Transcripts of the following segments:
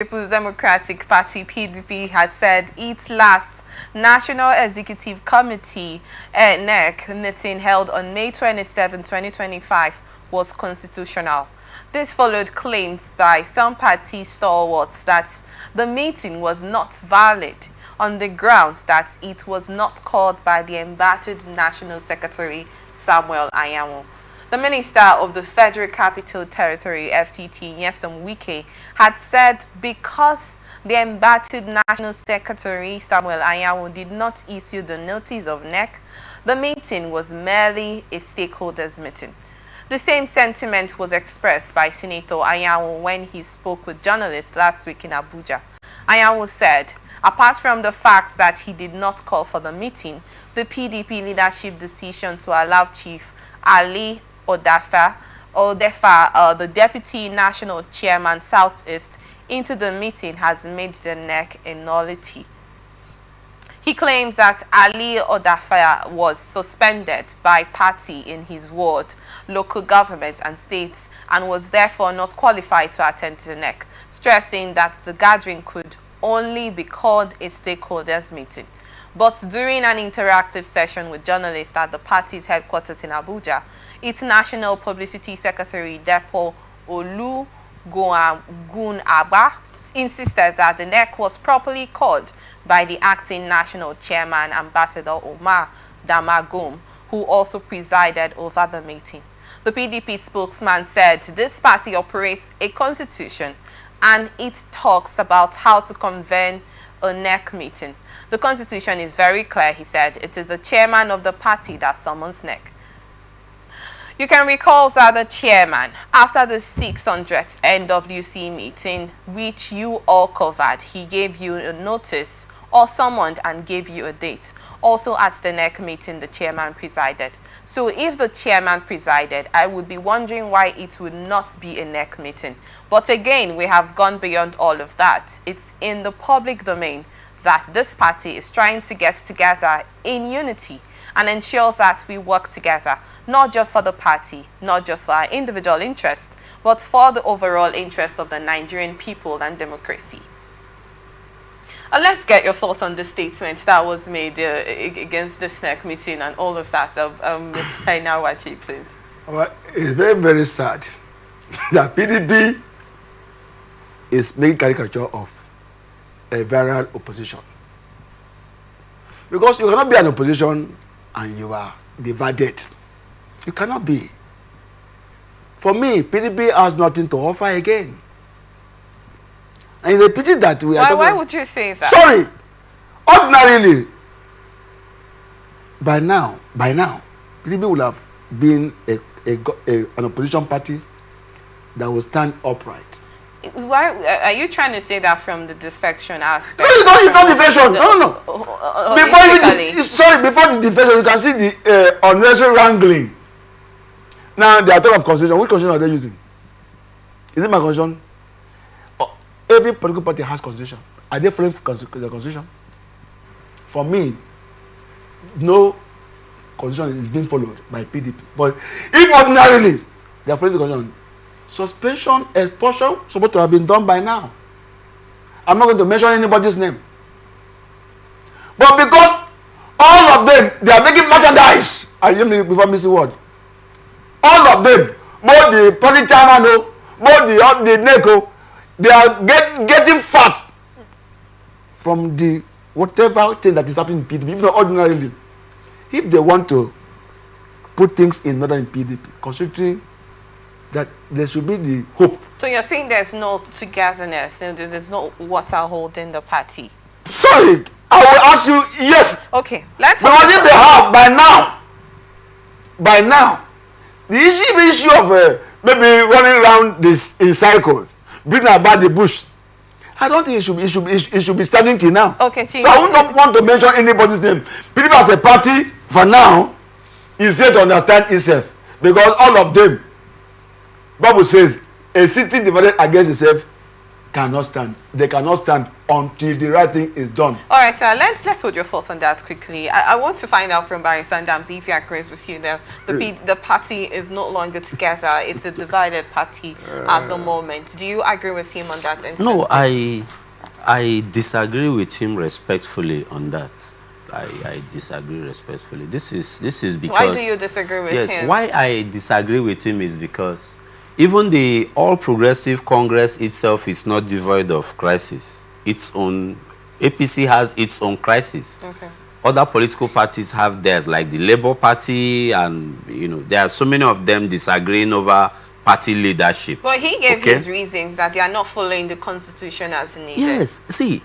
People's Democratic Party (PDP) has said its last National Executive Committee NEC meeting held on May 27, 2025 was constitutional. This followed claims by some party stalwarts that the meeting was not valid on the grounds that it was not called by the embattled National Secretary Samuel Anyanwu. The Minister of the Federal Capital Territory (FCT), Wike, had said because the embattled National Secretary Samuel Anyanwu did not issue the notice of NEC, the meeting was merely a stakeholders meeting. The same sentiment was expressed by Senator Anyanwu when he spoke with journalists last week in Abuja. Anyanwu said, apart from the fact that he did not call for the meeting, the PDP leadership decision to allow Chief Ali Odefa, the Deputy National Chairman Southeast, into the meeting has made the NEC a nullity. He claims that Ali Odefa was suspended by party in his ward, local government and states, and was therefore not qualified to attend the NEC, stressing that the gathering could only be called a stakeholders meeting. But during an interactive session with journalists at the party's headquarters in Abuja, its National Publicity Secretary Depo Olugunagba insisted that the NEC was properly called by the acting national chairman, Ambassador Omar Damagum, who also presided over the meeting. The PDP spokesman said this party operates a constitution and it talks about how to convene a NEC meeting. The constitution is very clear, he said. It is the chairman of the party that summons NEC. You can recall that the chairman, after the 600th NWC meeting, which you all covered, he gave you a notice or summoned and gave you a date. Also at the NEC meeting, the chairman presided. So if the chairman presided, I would be wondering why it would not be a NEC meeting. But again, we have gone beyond all of that. It's in the public domain that this party is trying to get together in unity and ensures that we work together, not just for the party, not just for our individual interests, but for the overall interests of the Nigerian people and democracy. Let's get your thoughts on the statement that was made against this NEC meeting and all of that. Ms. Anyanwu, please. Well, it's very, very sad that PDP is making caricature of a viral opposition. Because you cannot be an opposition and you are divided. You cannot be. For me, PDP has nothing to offer again. And it's a pity that we are... Why would you say that? Sorry! Ordinarily, by now, PDP would have been an opposition party that will stand upright. Why are you trying to say that from the defection aspect? No, it's not defection. No. Before the defection, you can see the unnecessary wrangling. Now, they are talking of constitution. Which constitution are they using? Is it my constitution? Every political party has constitution. Are they following the constitution? For me, no constitution is being followed by PDP. But if ordinarily they are following the constitution, suspension, expulsion supposed to have been done by now. I'm not going to mention anybody's name. But because all of them, they are making merchandise. I hear me before missing word. All of them, both the party chairman, both the NEC, they are getting fat from the whatever thing that is happening in PDP. If not ordinarily, if they want to put things in order in PDP, considering that there should be the hope. So you're saying there's no togetherness, there's no water holding the party? Sorry, I will ask you, yes. Okay, let's... Because if they have, by now, the issue of maybe running around this in cycle, beating about the bush, I don't think it should be standing till now. Okay, Chief. So I would not want to mention anybody's name. PDP as a party, for now, is yet to understand itself. Because all of them, Bible says, a city divided against itself cannot stand. They cannot stand until the right thing is done. All right, sir. Let's hold your thoughts on that quickly. I want to find out from Barrister Ndamsi if he agrees with you that the party is no longer together. It's a divided party at the moment. Do you agree with him on that instance? No, I disagree with him respectfully on that. I disagree respectfully. This is because. Why do you disagree with him? Yes, why I disagree with him is because even the All Progressive Congress itself is not devoid of crisis. Its own APC has its own crisis. Okay. Other political parties have theirs, like the Labour Party, and there are so many of them disagreeing over party leadership. But he gave his reasons that they are not following the constitution as needed. Yes, see,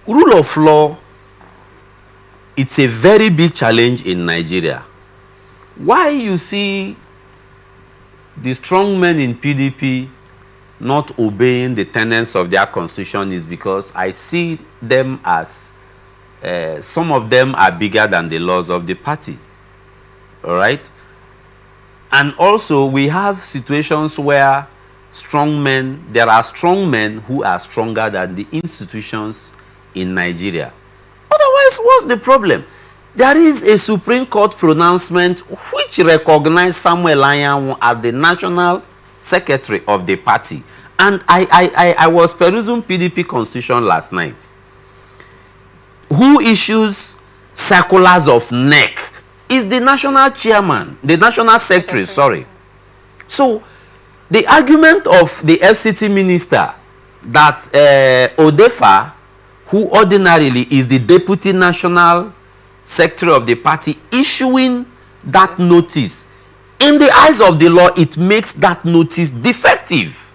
rule of law, it's a very big challenge in Nigeria. Why you see the strong men in PDP not obeying the tenets of their constitution is because I see them as some of them are bigger than the laws of the party. All right? And also we have situations where there are strong men who are stronger than the institutions in Nigeria. Otherwise, what's the problem? There is a Supreme Court pronouncement which recognized Samuel Anyanwu as the National Secretary of the party. And I was perusing PDP constitution last night. Who issues circulars of NEC is the national chairman, the national secretary, sorry. So, the argument of the FCT minister that Odefa, who ordinarily is the deputy national secretary of the party, issuing that notice, in the eyes of the law, it makes that notice defective.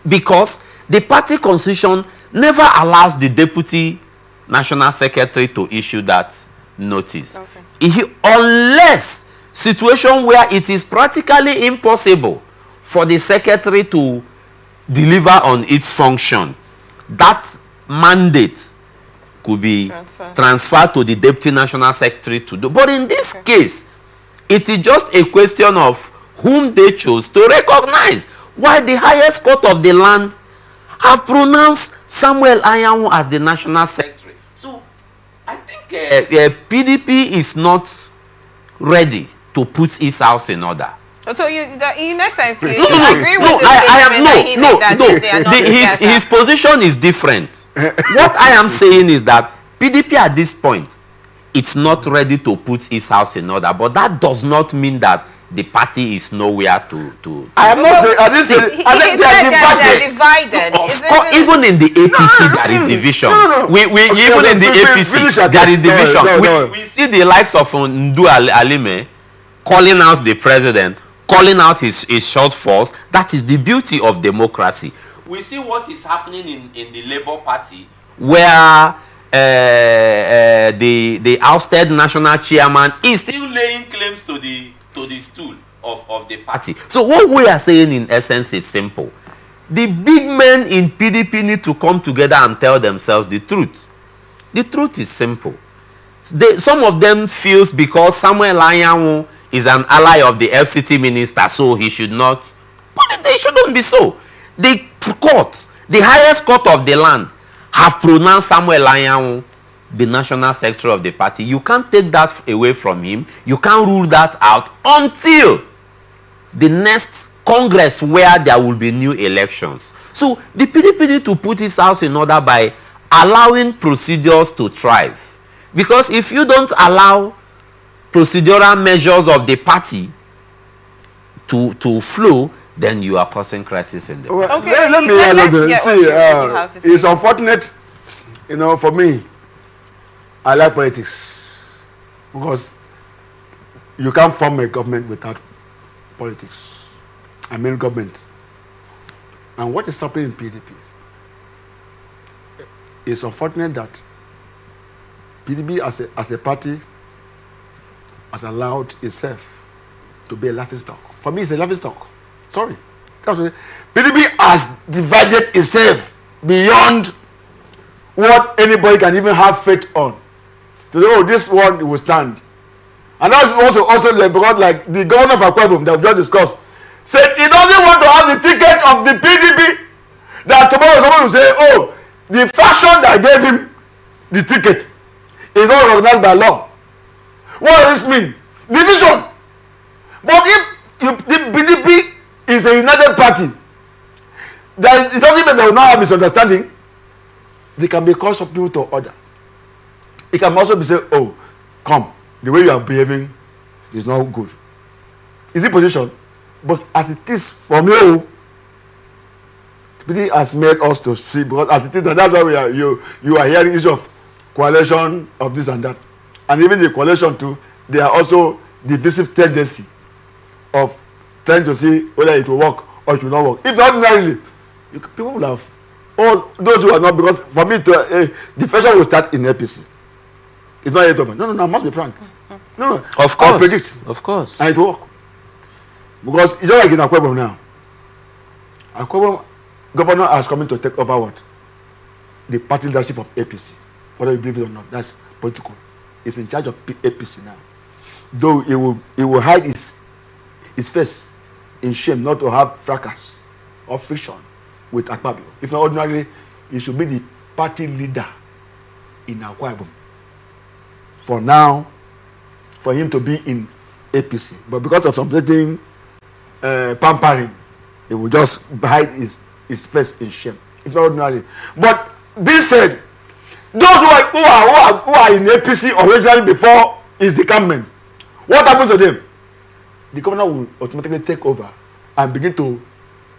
Because the party constitution never allows the deputy national secretary to issue that notice. Unless situation where it is practically impossible for the secretary to deliver on its function, that mandate could be transferred to the deputy national secretary to do. But in this case, it is just a question of whom they chose to recognize. Why the highest court of the land have pronounced Samuel Anyanwu as the national secretary. So, I think PDP is not ready to put its house in order. So, in that sense, you agree with the his position is different. What I am saying is that PDP at this point, it's not ready to put its house in order. But that does not mean that the party is nowhere to I am not saying, I didn't say, I think they're divided. Of course, even in the APC, there is division. Even in the APC, there is division. We see the likes of Ndu Alime calling out the president, calling out his shortfalls. That is the beauty of democracy. We see what is happening in the Labour Party, where the ousted national chairman is still laying claims to the stool of the party. So what we are saying in essence is simple. The big men in PDP need to come together and tell themselves the truth. The truth is simple. Some of them feels because Samuel Anyanwu is an ally of the FCT minister, so he should not. But they shouldn't be so. The court, the highest court of the land, have pronounced Samuel Anyanwu the national secretary of the party. You can't take that away from him. You can't rule that out until the next Congress where there will be new elections. So the PDP need to put its house in order by allowing procedures to thrive. Because if you don't allow procedural measures of the party to flow, then you are causing crisis in the party. Okay, let me add see, it's unfortunate, for me. I like politics because you can't form a government without politics. I mean government. And what is happening in PDP? It's unfortunate that PDP as a party has allowed itself to be a laughingstock. For me, it's a laughingstock. Sorry. PDP has divided itself beyond what anybody can even have faith on. To say, this one will stand. And that's also because like the governor of Akwa Ibom that we've just discussed, said he doesn't want to have the ticket of the PDP. That tomorrow someone will say, oh, the faction that gave him the ticket is not recognized by law. What does this mean? Division. But if the PDP is a united party, then it doesn't mean they will not have misunderstanding. They can be called some people to order. It can also be said, oh, come, the way you are behaving is not good. Is it position? But as it is from you, PDP has made us to see, because as it is, and that's why we are you are hearing issue of coalition of this and that. And even the coalition too, they are also divisive tendency of trying to see whether it will work or it will not work. If ordinarily, people will have all those who are not, because for me to the fashion will start in APC. It's not yet over. No, I must be frank. No, of course. I'll predict. Of course. And it will work. Because it's just like in Akwebom now. Akwebom governor has come in to take over what? The party leadership of APC. Whether you believe it or not, that's political. It's in charge of APC now. Though it will hide his face in shame not to have fracas or friction with Akpabio. If not ordinarily, he should be the party leader in Akwa Ibom. For now, for him to be in APC. But because of something pampering, he will just hide his face in shame. If not ordinarily. But this said, those who are in APC originally before his decampment, what happens to them? The governor will automatically take over and begin to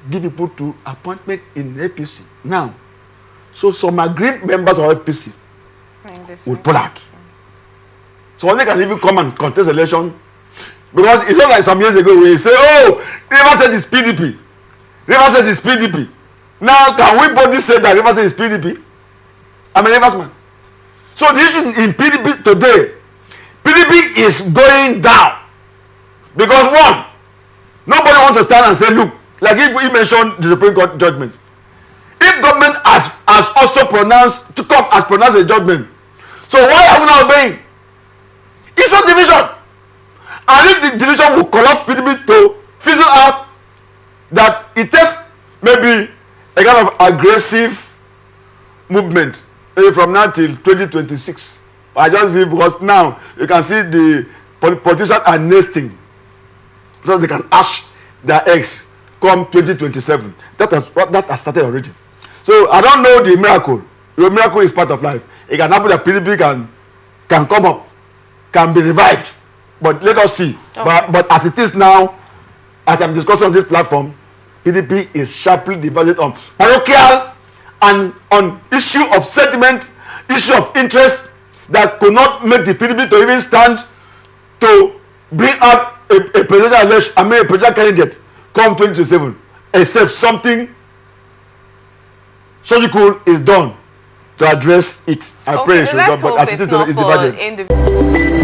give people to appointment in APC now. So some aggrieved members of APC will pull out. So they can even come and contest election, because it's not like some years ago we say, oh, Rivers State is PDP. Rivers State is PDP. Now can we boldly say that Rivers State is PDP? I'm a Rivers man. So the issue in PDP today, PDP is going down. Because one, nobody wants to stand and say, look, like he mentioned the Supreme Court judgment. If government has also pronounced a judgment, so why are we not obeying? It's a division. And if the division will collapse PDP to fizzle out, that it takes maybe a kind of aggressive movement from now till 2026. I just give, because now you can see the politicians are nesting, so they can ash their eggs come 2027. That has started already. So I don't know the miracle. The miracle is part of life. It can happen that PDP can come up, can be revived. But let us see. Okay. But as it is now, as I'm discussing on this platform, PDP is sharply divided on parochial and on issue of sentiment, issue of interest that could not make the PDP to even stand to bring up a presidential candidate come 2027, except something surgical is done to address it. I pray it should be done, but as it is divided.